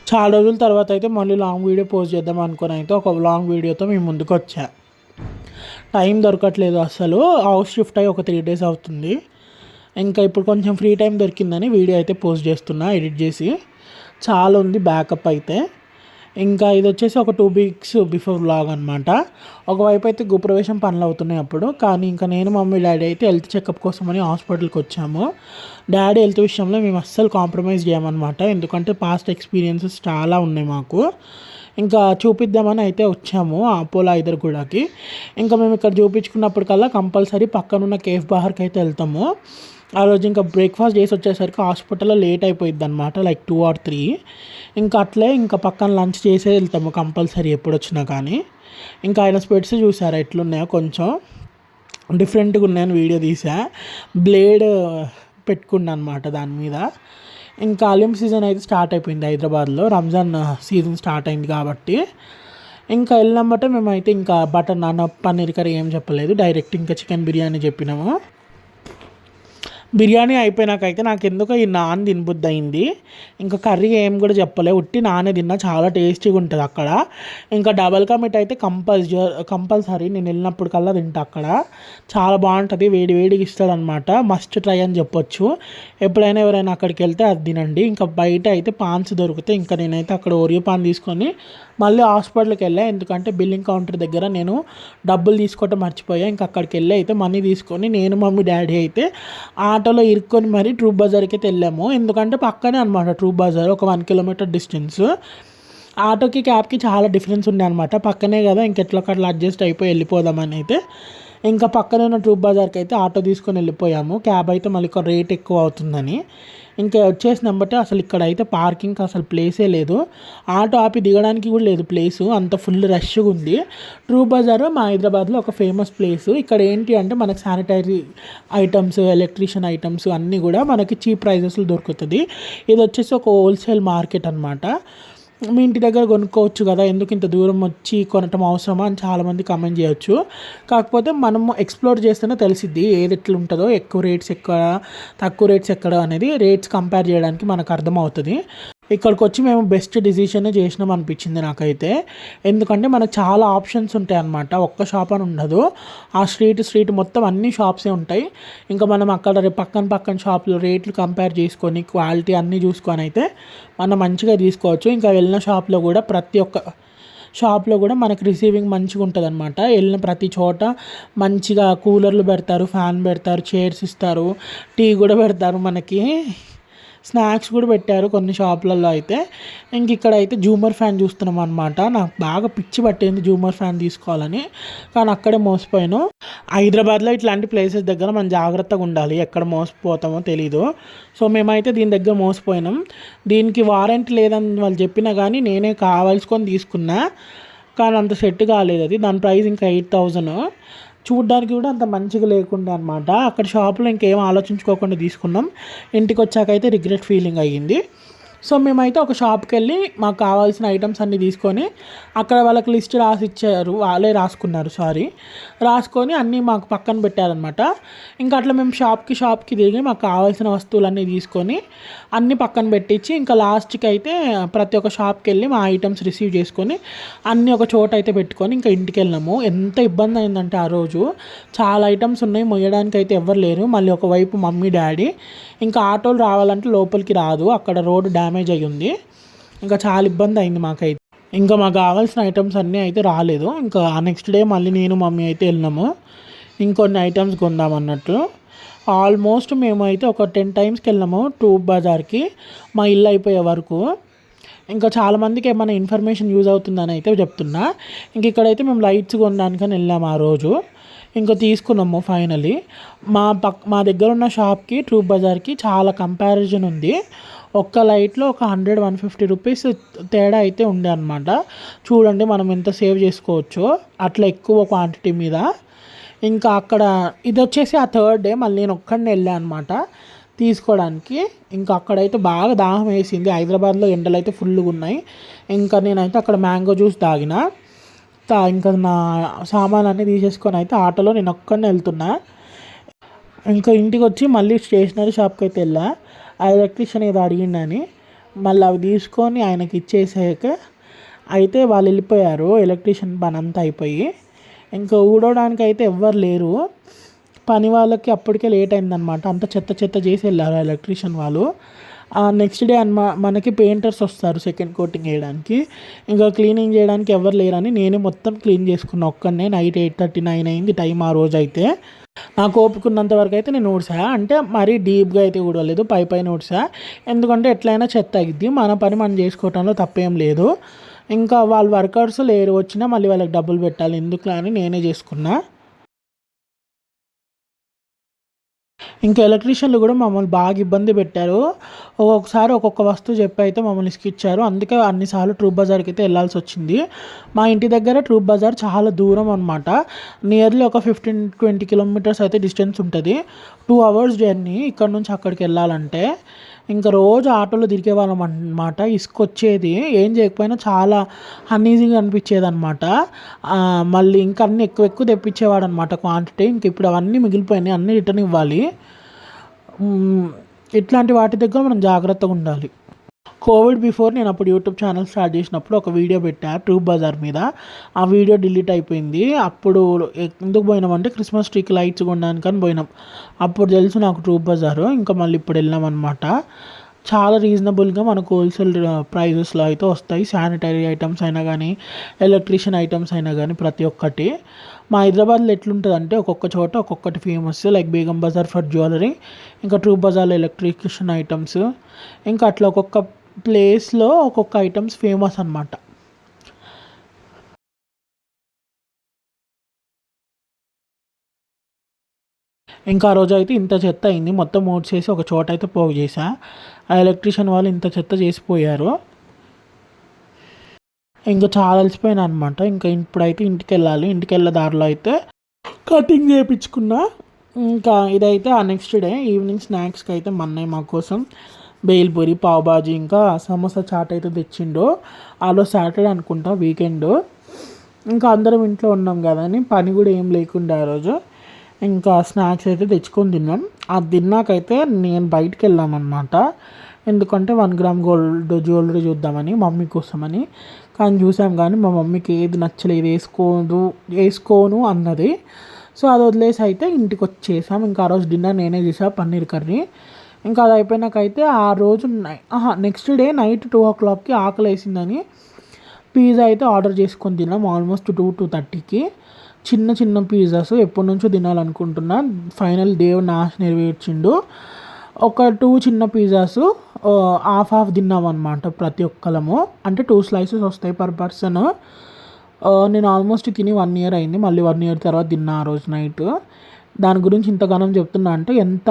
చాలా రోజుల తర్వాత అయితే మళ్ళీ లాంగ్ వీడియో పోస్ట్ చేద్దాం అనుకుని అయితే ఒక లాంగ్ వీడియోతో మేము ముందుకు వచ్చా. టైం దొరకట్లేదు అసలు. హౌస్ షిఫ్ట్ అయ్యి ఒక 3 days అవుతుంది. ఇంకా ఇప్పుడు కొంచెం ఫ్రీ టైం దొరికిందని వీడియో అయితే పోస్ట్ చేస్తున్నా ఎడిట్ చేసి. చాలా ఉంది బ్యాకప్ అయితే. ఇంకా ఇది వచ్చేసి ఒక 2 weeks బిఫోర్ వ్లాగ్ అనమాట. ఒకవైపు అయితే గృహప్రవేశం పనులు అవుతున్నాయి అప్పుడు. కానీ ఇంకా నేను మమ్మీ డాడీ అయితే హెల్త్ చెకప్ కోసమని హాస్పిటల్కి వచ్చాము. డాడీ హెల్త్ విషయంలో మేము అస్సలు కాంప్రమైజ్ చేయమన్నమాట. ఎందుకంటే పాస్ట్ ఎక్స్పీరియన్సెస్ చాలా ఉన్నాయి మాకు. ఇంకా చూపిద్దామని అయితే వచ్చాము అపోలో ఐదర్గూడకి. ఇంకా మేము ఇక్కడ చూపించుకున్నప్పటికల్లా కంపల్సరీ పక్కనున్న కేఫ్ బహార్కి అయితే వెళ్తాము. ఆ రోజు ఇంకా బ్రేక్ఫాస్ట్ చేసి వచ్చేసరికి హాస్పిటల్లో లేట్ అయిపోయింది అనమాట, లైక్ 2 or 3. ఇంకా అట్లే ఇంకా పక్కన లంచ్ చేసే వెళ్తాము కంపల్సరీ ఎప్పుడు వచ్చినా కానీ. ఇంకా ఆయన స్పెట్స్ చూసారా ఎట్లున్నాయో, కొంచెం డిఫరెంట్గా ఉన్నాయని వీడియో తీసా. బ్లేడ్ పెట్టుకున్నా అనమాట దాని మీద. ఇంకా అలియం సీజన్ అయితే స్టార్ట్ అయిపోయింది హైదరాబాద్లో. రంజాన్ సీజన్ స్టార్ట్ అయింది కాబట్టి ఇంకా వెళ్ళినమ్మటే మేమైతే ఇంకా బటర్ నాన్, పన్నీర్ కర్రీ ఏం చెప్పలేదు, డైరెక్ట్ ఇంకా చికెన్ బిర్యానీ చెప్పినాము. బిర్యానీ అయిపోయినాకైతే నాకు ఎందుకో ఈ నాన్ తినబుద్ధి అయింది. ఇంకా కర్రీ ఏం కూడా చెప్పలే, ఉట్టి నానే తిన్నా. చాలా టేస్టీగా ఉంటుంది అక్కడ. ఇంకా డబల్ కా మీట్ అయితే కంపల్సరీ నేను వెళ్ళినప్పటికల్లా తింటా అక్కడ. చాలా బాగుంటుంది, వేడి వేడికి ఇస్తాడనమాట. మస్ట్ ట్రై అని చెప్పొచ్చు. ఎప్పుడైనా ఎవరైనా అక్కడికి వెళ్తే అది తినండి. ఇంకా బయట అయితే పాన్స్ దొరికితే ఇంకా నేనైతే అక్కడ ఓరియో పాన్ తీసుకొని మళ్ళీ హాస్పిటల్కి వెళ్ళా. ఎందుకంటే బిల్లింగ్ కౌంటర్ దగ్గర నేను డబ్బులు తీసుకోవటం మర్చిపోయా. ఇంకా అక్కడికి వెళ్ళి అయితే మనీ తీసుకొని నేను మమ్మీ డాడీ అయితే ఆటోలో ఇరుక్కొని మరి ట్రూప్ బజార్కి అయితే వెళ్ళాము. ఎందుకంటే పక్కనే అనమాట ట్రూప్ బజార్, ఒక 1 kilometer డిస్టెన్స్. ఆటోకి క్యాబ్కి చాలా డిఫరెన్స్ ఉండే అనమాట. పక్కనే కదా, ఇంకెట్లో అట్లా అడ్జస్ట్ అయిపోయి వెళ్ళిపోదామని అయితే ఇంకా పక్కనే ఉన్న ట్రూప్ బజార్కి అయితే ఆటో తీసుకొని వెళ్ళిపోయాము. క్యాబ్ అయితే మళ్ళీ రేట్ ఎక్కువ అవుతుందని. ఇంకా వచ్చేసినాం బట్టి అసలు ఇక్కడ అయితే పార్కింగ్ అసలు ప్లేసే లేదు. ఆటో ఆపి దిగడానికి కూడా లేదు ప్లేసు, అంత ఫుల్ రష్గా ఉంది. ట్రూప్ బజార్ మా హైదరాబాద్లో ఒక ఫేమస్ ప్లేసు. ఇక్కడ ఏంటి అంటే మనకి శానిటరీ ఐటమ్స్, ఎలక్ట్రిషియన్ ఐటమ్స్ అన్నీ కూడా మనకి చీప్ ప్రైజెస్లో దొరుకుతుంది. ఇది వచ్చేసి ఒక హోల్సేల్ మార్కెట్ అనమాట. మీ ఇంటి దగ్గర కొనుక్కోవచ్చు కదా, ఎందుకు ఇంత దూరం వచ్చి కొనటం అవసరమా అని చాలామంది కామెంట్ చేయొచ్చు. కాకపోతే మనము ఎక్స్ప్లోర్ చేస్తేనే తెలిసిద్ది ఏది ఎట్లుంటుందో, ఎక్కువ రేట్స్ ఎక్కడ, తక్కువ రేట్స్ ఎక్కడ అనేది రేట్స్ కంపేర్ చేయడానికి మనకు అర్థమవుతుంది. ఇక్కడికి వచ్చి మేము బెస్ట్ డిసిషన్ చేసినాం అనిపించింది నాకైతే. ఎందుకంటే మనకు చాలా ఆప్షన్స్ ఉంటాయి అన్నమాట. ఒక్క షాప్ అని ఉండదు, ఆ స్ట్రీట్ మొత్తం అన్ని షాప్సే ఉంటాయి. ఇంకా మనం అక్కడ పక్కన షాపులు రేట్లు కంపేర్ చేసుకొని క్వాలిటీ అన్నీ చూసుకొని అయితే మనం మంచిగా తీసుకోవచ్చు. ఇంకా వెళ్ళిన షాప్లో కూడా ప్రతి ఒక్క షాప్లో కూడా మనకి రిసీవింగ్ మంచిగా ఉంటుంది అనమాట. వెళ్ళిన ప్రతి చోట మంచిగా కూలర్లు పెడతారు, ఫ్యాన్ పెడతారు, చైర్స్ ఇస్తారు, టీ కూడా పెడతారు, మనకి స్నాక్స్ కూడా పెట్టారు కొన్ని షాపులలో అయితే. ఇంక ఇక్కడ అయితే జూమర్ ఫ్యాన్ చూస్తున్నాం అనమాట. నాకు బాగా పిచ్చి పట్టింది జూమర్ ఫ్యాన్ తీసుకోవాలని, కానీ అక్కడే మోసపోయాను. హైదరాబాద్లో ఇట్లాంటి ప్లేసెస్ దగ్గర మనం జాగ్రత్తగా ఉండాలి, ఎక్కడ మోసపోతామో తెలీదు. సో మేమైతే దీని దగ్గర మోసపోయినాం. దీనికి వారంటీ లేదని వాళ్ళు చెప్పినా కానీ నేనే కావాల్సుకొని తీసుకున్నా, కానీ అంత సెట్ కాలేదు అది. దాని ప్రైస్ ఇంకా 8,000. చూడ్డానికి కూడా అంత మంచిగా లేకుండా అనమాట. అక్కడ షాప్లో ఇంకేం ఆలోచించుకోకుండా తీసుకున్నాం. ఇంటికి వచ్చాకైతే రిగ్రెట్ ఫీలింగ్ అయ్యింది. సో మేమైతే ఒక షాప్కి వెళ్ళి మాకు కావాల్సిన ఐటమ్స్ అన్నీ తీసుకొని అక్కడ వాళ్ళకి లిస్ట్ రాసి ఇచ్చారు, వాళ్ళే రాసుకొని అన్నీ మాకు పక్కన పెట్టారనమాట. ఇంకా అట్లా మేము షాప్కి తిరిగి మాకు కావాల్సిన వస్తువులన్నీ తీసుకొని అన్నీ పక్కన పెట్టించి ఇంకా లాస్ట్కి అయితే ప్రతి ఒక్క షాప్కి వెళ్ళి మా ఐటమ్స్ రిసీవ్ చేసుకొని అన్నీ ఒక చోట అయితే పెట్టుకొని ఇంకా ఇంటికి వెళ్ళినాము. ఎంత ఇబ్బంది అయిందంటే ఆ రోజు చాలా ఐటమ్స్ ఉన్నాయి, మొయ్యడానికి అయితే ఎవ్వరు లేరు. మళ్ళీ ఒకవైపు మమ్మీ డాడీ, ఇంకా ఆటోలు రావాలంటే లోపలికి రాదు, అక్కడ రోడ్డు డ్యామేజ్ అయ్యి ఉంది. ఇంకా చాలా ఇబ్బంది అయింది మాకైతే. ఇంకా మాకు కావాల్సిన ఐటమ్స్ అన్నీ అయితే రాలేదు. ఇంకా నెక్స్ట్ డే మళ్ళీ నేను మమ్మీ అయితే వెళ్ళినాము ఇంకొన్ని ఐటమ్స్ కొందామన్నట్టు. ఆల్మోస్ట్ మేము అయితే ఒక 10 times వెళ్ళినాము ట్రూప్ బజార్కి మా ఇల్లు అయిపోయే వరకు. ఇంకా చాలామందికి ఏమైనా ఇన్ఫర్మేషన్ యూజ్ అవుతుందని అయితే చెప్తున్నా. ఇంక ఇక్కడైతే మేము లైట్స్ కొనడానికని వెళ్ళాము ఆ రోజు. ఇంకా తీసుకున్నాము ఫైనలీ. మా దగ్గర ఉన్న షాప్కి ట్రూప్ బజార్కి చాలా కంపారిజన్ ఉంది. ఒక్క లైట్లో ఒక 100-150 రూపీస్ తేడా అయితే ఉండే అనమాట. చూడండి మనం ఎంత సేవ్ చేసుకోవచ్చో అట్లా ఎక్కువ క్వాంటిటీ మీద. ఇంకా అక్కడ ఇది వచ్చేసి ఆ 3rd day మళ్ళీ నేను ఒక్కడినే వెళ్ళాను అనమాట తీసుకోవడానికి. ఇంకా అక్కడైతే బాగా దాహం వేసింది. హైదరాబాద్లో ఎండలు అయితే ఫుల్గా ఉన్నాయి. ఇంకా నేనైతే అక్కడ మ్యాంగో జ్యూస్ తాగిన. ఇంకా నా సామాన్లన్నీ తీసేసుకొని అయితే ఆటోలో నేను ఒక్కడినే వెళ్తున్నా. ఇంకా ఇంటికి వచ్చి మళ్ళీ స్టేషనరీ షాప్కి అయితే వెళ్ళా. ఆ ఎలక్ట్రీషియన్ ఏదో అడిగిండని మళ్ళీ అవి తీసుకొని ఆయనకి ఇచ్చేసాక అయితే వాళ్ళు వెళ్ళిపోయారు. ఎలక్ట్రీషియన్ పని అంతా అయిపోయి ఇంకా ఊడవడానికి అయితే ఎవ్వరు లేరు. పని వాళ్ళకి అప్పటికే లేట్ అయిందనమాట. అంత చెత్త చెత్త చేసి వెళ్ళారు ఎలక్ట్రీషియన్ వాళ్ళు. నెక్స్ట్ డే మనకి పెయింటర్స్ వస్తారు సెకండ్ కోటింగ్ వేయడానికి. ఇంకా క్లీనింగ్ చేయడానికి ఎవరు లేరని నేనే మొత్తం క్లీన్ చేసుకున్నా ఒక్కనే. నైట్ 8:39 అయింది టైం ఆ రోజు అయితే. నాకు ఓపుకున్నంత వరకు అయితే నేను ఊడ్చా. అంటే మరీ డీప్గా అయితే ఊడలేదు, పైన ఊడ్చా. ఎందుకంటే ఎట్లయినా చెత్త అయ్యిద్ది, మన పని మనం చేసుకోవటంలో తప్పేం లేదు. ఇంకా వాళ్ళు వర్కర్స్ లేరు, వచ్చినా మళ్ళీ వాళ్ళకి డబ్బులు పెట్టాలి ఎందుకు అని నేనే చేసుకున్నా. ఇంకా ఎలక్ట్రీషియన్లు కూడా మమ్మల్ని బాగా ఇబ్బంది పెట్టారు. ఒక్కొక్కసారి ఒక్కొక్క వస్తువు చెప్పి అయితే మమ్మల్ని ఇసుకిచ్చారు. అందుకే అన్నిసార్లు ట్రూప్ బజార్కి అయితే వెళ్ళాల్సి వచ్చింది. మా ఇంటి దగ్గర ట్రూప్ బజార్ చాలా దూరం అనమాట. నియర్లీ ఒక 15-20 కిలోమీటర్స్ అయితే డిస్టెన్స్ ఉంటుంది. 2 hours జర్నీ ఇక్కడ నుంచి అక్కడికి వెళ్ళాలంటే. ఇంకా రోజు ఆటోలో తిరిగే వాళ్ళం అనమాట. ఇసుకొచ్చేది, ఏం చేయకపోయినా చాలా అన్ఈజీగా అనిపించేది అనమాట. మళ్ళీ ఇంకా అన్నీ ఎక్కువ ఎక్కువ తెప్పించేవాడు అనమాట క్వాంటిటీ. ఇంక ఇప్పుడు అవన్నీ మిగిలిపోయినాయి, అన్నీ రిటర్న్ ఇవ్వాలి. ఇట్లాంటి వాటి దగ్గర మనం జాగ్రత్తగా ఉండాలి. కోవిడ్ బిఫోర్ నేను అప్పుడు యూట్యూబ్ ఛానల్ స్టార్ట్ చేసినప్పుడు ఒక వీడియో పెట్టా ట్రూప్ బజార్ మీద. ఆ వీడియో డిలీట్ అయిపోయింది. అప్పుడు ఎందుకు పోయినామంటే క్రిస్మస్ ట్రీకి లైట్స్ కొనడానికని పోయినాం. అప్పుడు తెలుసు నాకు ట్రూప్ బజారు. ఇంకా మళ్ళీ ఇప్పుడు వెళ్ళాం అనమాట. చాలా రీజనబుల్గా మనకు హోల్సేల్ ప్రైజెస్లో అయితే వస్తాయి. శానిటరీ ఐటమ్స్ అయినా కానీ, ఎలక్ట్రీషియన్ ఐటమ్స్ అయినా కానీ ప్రతి ఒక్కటి. మా హైదరాబాద్లో ఎట్లుంటుందంటే ఒక్కొక్క చోట ఒక్కొక్కటి famous. Like Begum Bazaar for jewellery, ఇంకా ట్రూప్ బజార్లో ఎలక్ట్రిషియన్ ఐటమ్స్, ఇంకా అట్లా ఒక్కొక్క ప్లేస్లో ఒక్కొక్క ఐటమ్స్ ఫేమస్ అనమాట. ఇంకా ఆ రోజు అయితే ఇంత చెత్త అయింది. మొత్తం చేసి ఒక చోట అయితే పోగు చేసా. ఆ ఎలక్ట్రీషియన్ వాళ్ళు ఇంత చెత్త చేసిపోయారు. ఇంకా చాలా అలసిపోయాను అనమాట. ఇంకా ఇప్పుడైతే ఇంటికి వెళ్ళాలి. ఇంటికి వెళ్ళే దారిలో అయితే కటింగ్ చేయించుకున్నా. ఇంకా ఇదైతే ఆ నెక్స్ట్ డే ఈవినింగ్ స్నాక్స్కి అయితే మా అన్నయ్య మా కోసం బేల్పూరి, పావుబాజీ, ఇంకా సమోసా చాట్ అయితే తెచ్చిండు. ఆ రోజు సాటర్డే అనుకుంటా, వీకెండ్. ఇంకా అందరం ఇంట్లో ఉన్నాం కదా అని పని కూడా ఏం లేకుండా ఆ రోజు ఇంకా స్నాక్స్ అయితే తెచ్చుకొని తిన్నాం. అది తిన్నాకైతే నేను బయటికి వెళ్ళామన్నమాట. ఎందుకంటే 1 గ్రామ్ గోల్డ్ జ్యువెలరీ చూద్దామని మమ్మీ కోసమని. కానీ చూసాం కానీ మా మమ్మీకి ఏది నచ్చలేదు, వేసుకోను అన్నది. సో అది వదిలేసి అయితే ఇంటికి వచ్చేసాం. ఇంకా ఆ రోజు డిన్నర్ నేనే చేసా, పన్నీర్ కర్రీ. ఇంకా అది అయిపోయినాకైతే ఆ రోజు నెక్స్ట్ డే నైట్ 2 o'clockకి ఆకలి వేసిందని పిజ్జా అయితే ఆర్డర్ చేసుకొని తిన్నాం. ఆల్మోస్ట్ 2-2:30కి. చిన్న చిన్న పిజ్జాస్ ఎప్పటి నుంచో తినాలనుకుంటున్నా. ఫైనల్ దేవ్ నాశ నెరవేర్చిండు. ఒక 2 చిన్న పిజ్జాస్ హాఫ్ తిన్నాం అనమాట ప్రతి ఒక్కలము. అంటే 2 slices వస్తాయి పర్ పర్సన్. నేను ఆల్మోస్ట్ తిని 1 year అయింది. మళ్ళీ 1 year తర్వాత తిన్నా ఆ రోజు నైట్. దాని గురించి ఇంతగానం చెప్తున్నా అంటే ఎంత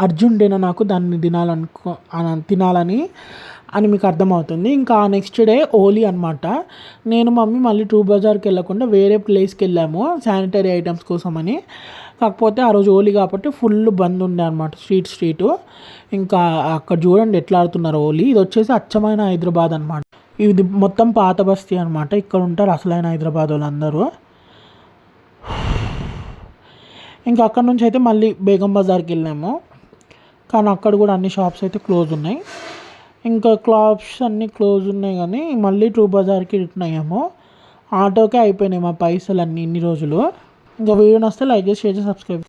అర్జెంటేనో నాకు దాన్ని తినాలని మీకు అర్థమవుతుంది. ఇంకా నెక్స్ట్ డే హోలీ అనమాట. నేను మమ్మీ మళ్ళీ ట్రూప్ బజార్కి వెళ్ళకుండా వేరే ప్లేస్కి వెళ్ళాము శానిటరీ ఐటమ్స్ కోసమని. కాకపోతే ఆ రోజు హోలీ కాబట్టి ఫుల్ బంద్ ఉండే అనమాట స్ట్రీటు. ఇంకా అక్కడ చూడండి ఎట్లా ఆడుతున్నారు హోలీ. ఇది వచ్చేసి అచ్చమైన హైదరాబాద్ అనమాట. ఇది మొత్తం పాత బస్తీ అనమాట. ఇక్కడ ఉంటారు అసలైన హైదరాబాద్ వాళ్ళందరూ. ఇంకా అక్కడ నుంచి అయితే మళ్ళీ బేగం బజార్కి వెళ్ళాము. కానీ అక్కడ కూడా అన్ని షాప్స్ అయితే క్లోజ్ ఉన్నాయి. ఇంకా క్లాత్స్ అన్నీ క్లోజ్ ఉన్నాయి. కానీ మళ్ళీ ట్రూప్ బజార్కి రిటర్న్ అయ్యాము. ఆటోకే అయిపోయినాయి మా పైసలు అన్నీ ఇన్ని రోజులు. ఇంకా వీడియో నచ్చితే లైక్ చేసి, షేర్ చేసి, సబ్స్క్రైబ్.